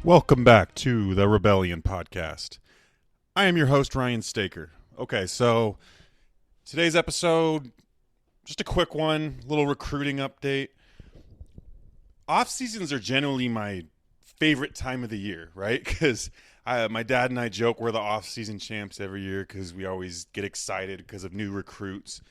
Welcome back to the Rebellion Podcast. I am your host, Ryan Staker. Okay, so today's episode, just a quick one, little recruiting update. Off seasons are generally my favorite time of the year, right? Because my dad and I joke we're the off season champs every year because we always get excited because of new recruits,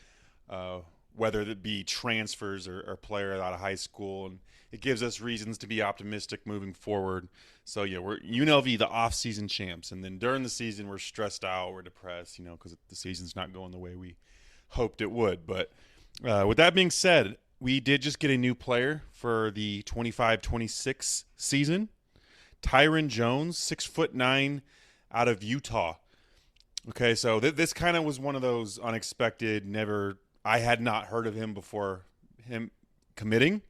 uh, whether it be transfers or players out of high school, and it gives us reasons to be optimistic moving forward. So yeah, we're UNLV the off season champs, and then during the season we're stressed out, we're depressed, because the season's not going the way we hoped it would. But with that being said, we did just get a new player for the 25-26 season. Tyrin Jones, 6'9", out of Utah. Okay, so this kind of was one of those unexpected. I had not heard of him before him committing,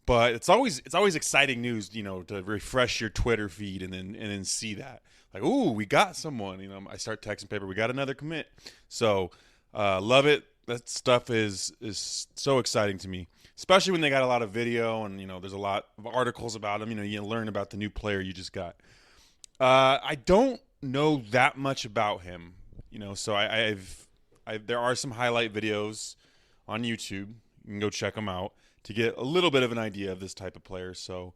but it's always exciting news, to refresh your Twitter feed and then see that, like, ooh, we got someone. I start texting paper, we got another commit. So love it. That stuff is so exciting to me, especially when they got a lot of video and there's a lot of articles about them. You learn about the new player you just got. I don't know that much about him, so there are some highlight videos on YouTube. You can go check them out to get a little bit of an idea of this type of player. So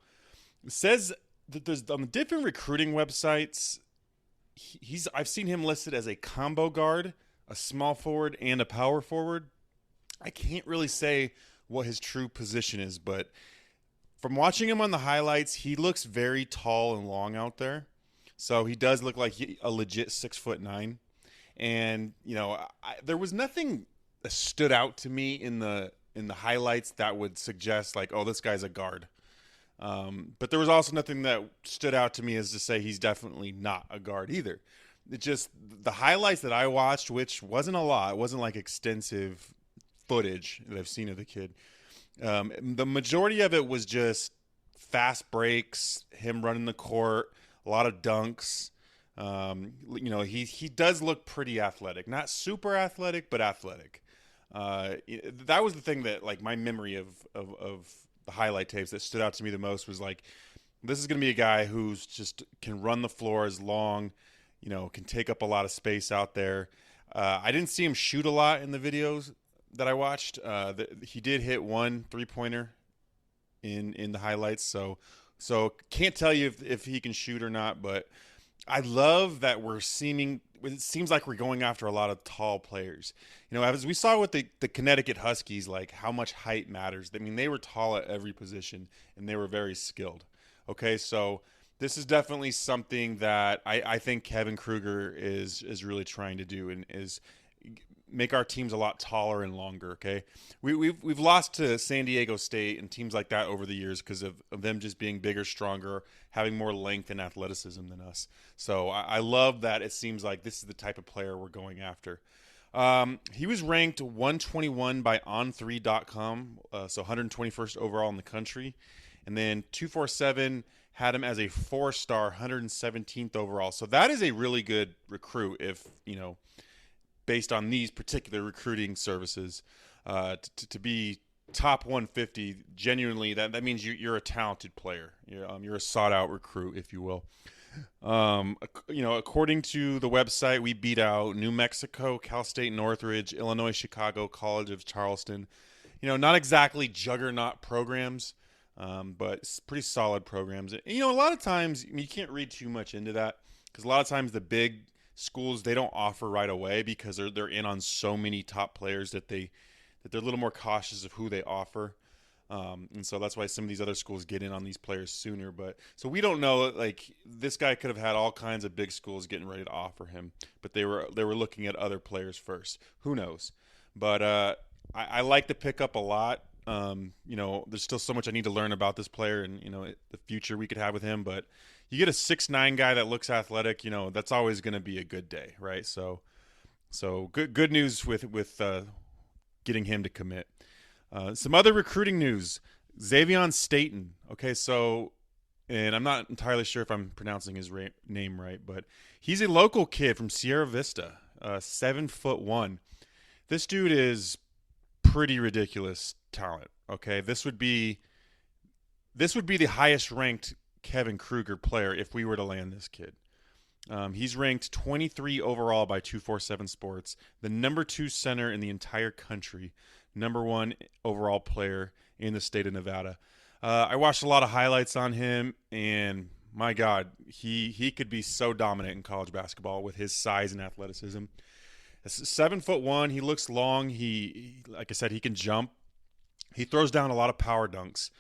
it says that there's on the different recruiting websites, I've seen him listed as a combo guard, a small forward, and a power forward. I can't really say what his true position is, but from watching him on the highlights, he looks very tall and long out there. So he does look like a legit 6'9". And there was nothing that stood out to me in the highlights that would suggest like, oh, this guy's a guard. But there was also nothing that stood out to me as to say he's definitely not a guard either. It just the highlights that I watched, which wasn't a lot, it wasn't like extensive footage that I've seen of the kid. The majority of it was just fast breaks, him running the court, a lot of dunks. He does look pretty athletic, not super athletic, but athletic. That was the thing that, like, my memory of the highlight tapes that stood out to me the most was like, this is going to be a guy who's just can run the floor as long, can take up a lot of space out there. I didn't see him shoot a lot in the videos that I watched. He did hit one 3-pointer in the highlights, so can't tell you if he can shoot or not. But I love that it seems like we're going after a lot of tall players. As we saw with the Connecticut Huskies, like how much height matters. I mean, they were tall at every position and they were very skilled. Okay, so this is definitely something that I think Kevin Kruger is really trying to do, and is make our teams a lot taller and longer. Okay, we've lost to San Diego State and teams like that over the years because of them just being bigger, stronger, having more length and athleticism than us. So I love that it seems like this is the type of player we're going after. He was ranked 121 by On3.com, so 121st overall in the country, and then 247 had him as a 4-star, 117th overall. So that is a really good recruit if based on these particular recruiting services, to be top 150, genuinely, that means you're a talented player. You're a sought-out recruit, if you will. According to the website, we beat out New Mexico, Cal State Northridge, Illinois, Chicago, College of Charleston. Not exactly juggernaut programs, but pretty solid programs. A lot of times you can't read too much into that because a lot of times the big schools, they don't offer right away because they're in on so many top players that they're a little more cautious of who they offer, and so that's why some of these other schools get in on these players sooner. But so we don't know, like, this guy could have had all kinds of big schools getting ready to offer him, but they were looking at other players first. Who knows? But I like the pickup a lot. There's still so much I need to learn about this player and the future we could have with him, but you get a 6'9" guy that looks athletic, that's always going to be a good day, right? So good news with getting him to commit. Some other recruiting news: Xavion Staton. Okay, so, and I'm not entirely sure if I'm pronouncing his name right, but he's a local kid from Sierra Vista, 7'1". This dude is pretty ridiculous talent. Okay, this would be the highest ranked Kevin Kruger player if we were to land this kid. He's ranked 23 overall by 247 Sports, the number 2 center in the entire country, number 1 overall player in the state of Nevada. I watched a lot of highlights on him, and my God, he could be so dominant in college basketball with his size and athleticism. 7'1", he looks long. He, like I said, he can jump. He throws down a lot of power dunks.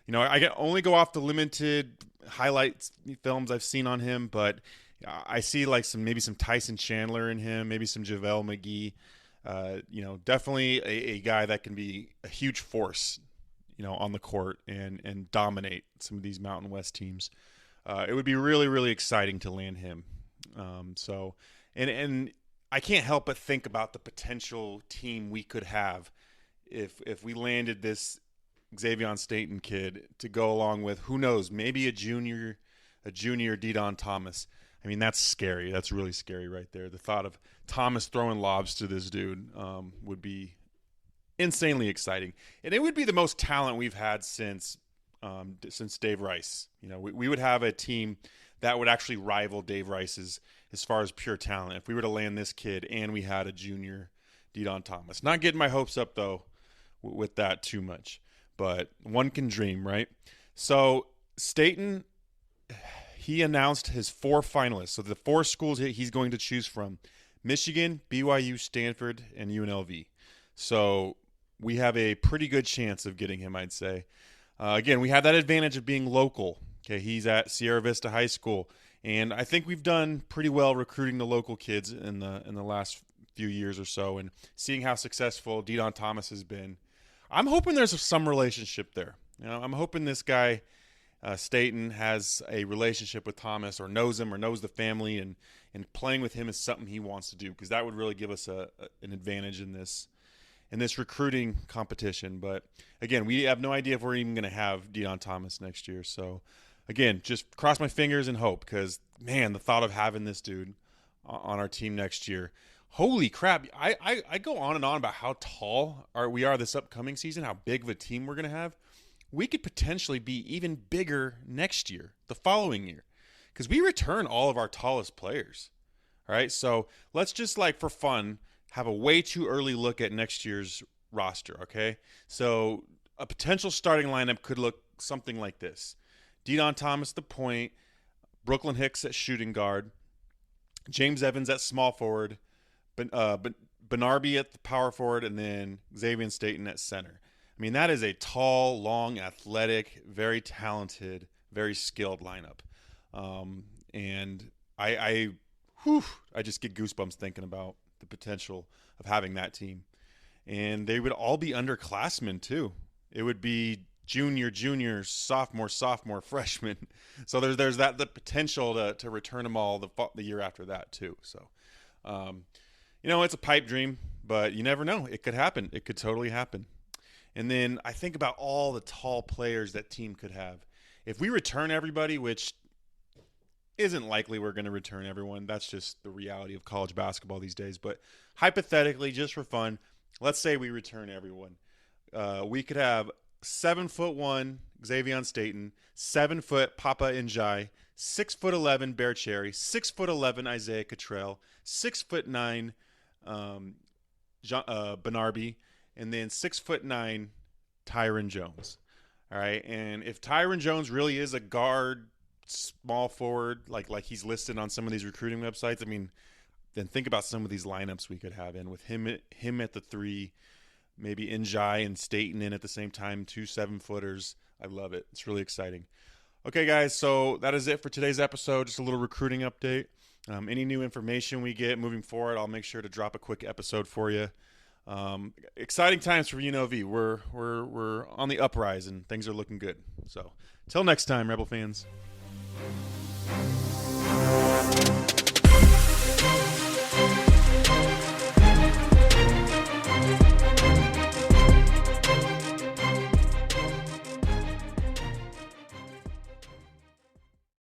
You know, I can only go off the limited highlights films I've seen on him, but I see like maybe some Tyson Chandler in him, maybe some JaVale McGee. You know, definitely a guy that can be a huge force, you know, on the court and dominate some of these Mountain West teams. It would be really, really exciting to land him. And I can't help but think about the potential team we could have if we landed this Xavion Staton kid to go along with, who knows, maybe a junior Dedon Thomas. I mean, that's scary. That's really scary right there. The thought of Thomas throwing lobs to this dude would be insanely exciting. And it would be the most talent we've had since Dave Rice. You know, we would have a team that would actually rival Dave Rice's as far as pure talent if we were to land this kid and we had a junior Dedon Thomas. Not getting my hopes up, though, with that too much. But one can dream, right? So Staton, he announced his 4 finalists. So the 4 schools he's going to choose from: Michigan, BYU, Stanford, and UNLV. So we have a pretty good chance of getting him, I'd say. Again, we have that advantage of being local. Okay, he's at Sierra Vista High School, and I think we've done pretty well recruiting the local kids in the last few years or so, and seeing how successful Dedon Thomas has been. I'm hoping there's some relationship there. You know, I'm hoping this guy Staton has a relationship with Thomas, or knows him, or knows the family, and playing with him is something he wants to do, because that would really give us an advantage in this recruiting competition. But again, we have no idea if we're even going to have Dedon Thomas next year. So again, just cross my fingers and hope, because man, the thought of having this dude on our team next year, holy crap. I go on and on about how tall we are this upcoming season, how big of a team we're going to have. We could potentially be even bigger next year, the following year, because we return all of our tallest players. All right, so let's just, like, for fun, have a way too early look at next year's roster, okay? So a potential starting lineup could look something like this: Dedon Thomas at the point, Brooklyn Hicks at shooting guard, James Evans at small forward, Benarby at the power forward, and then Xavion Staton at center. I mean, that is a tall, long, athletic, very talented, very skilled lineup. And I just get goosebumps thinking about the potential of having that team. And they would all be underclassmen too. It would be junior, sophomore, freshman. So there's the potential to return them all the year after that too. So, you know, it's a pipe dream, but you never know. It could happen. It could totally happen. And then I think about all the tall players that team could have. If we return everybody, which isn't likely we're going to return everyone. That's just the reality of college basketball these days. But hypothetically, just for fun, let's say we return everyone. We could have 7'1" Xavion Staton, 7 foot Papa Njai, 6'11" Bear Cherry, 6'11" Isaiah Cottrell, 6'9" Benarby, and then 6'9" Tyrin Jones. All right, and if Tyrin Jones really is a guard, small forward, like he's listed on some of these recruiting websites, I mean, then think about some of these lineups we could have in with him at the 3, maybe Njai and Staton in at the same time, 2 7-footers. I love it. It's really exciting. Okay, guys, so that is it for today's episode. Just a little recruiting update. Any new information we get moving forward, I'll make sure to drop a quick episode for you. Exciting times for UNLV. We're on the uprise and things are looking good. So, till next time, Rebel fans.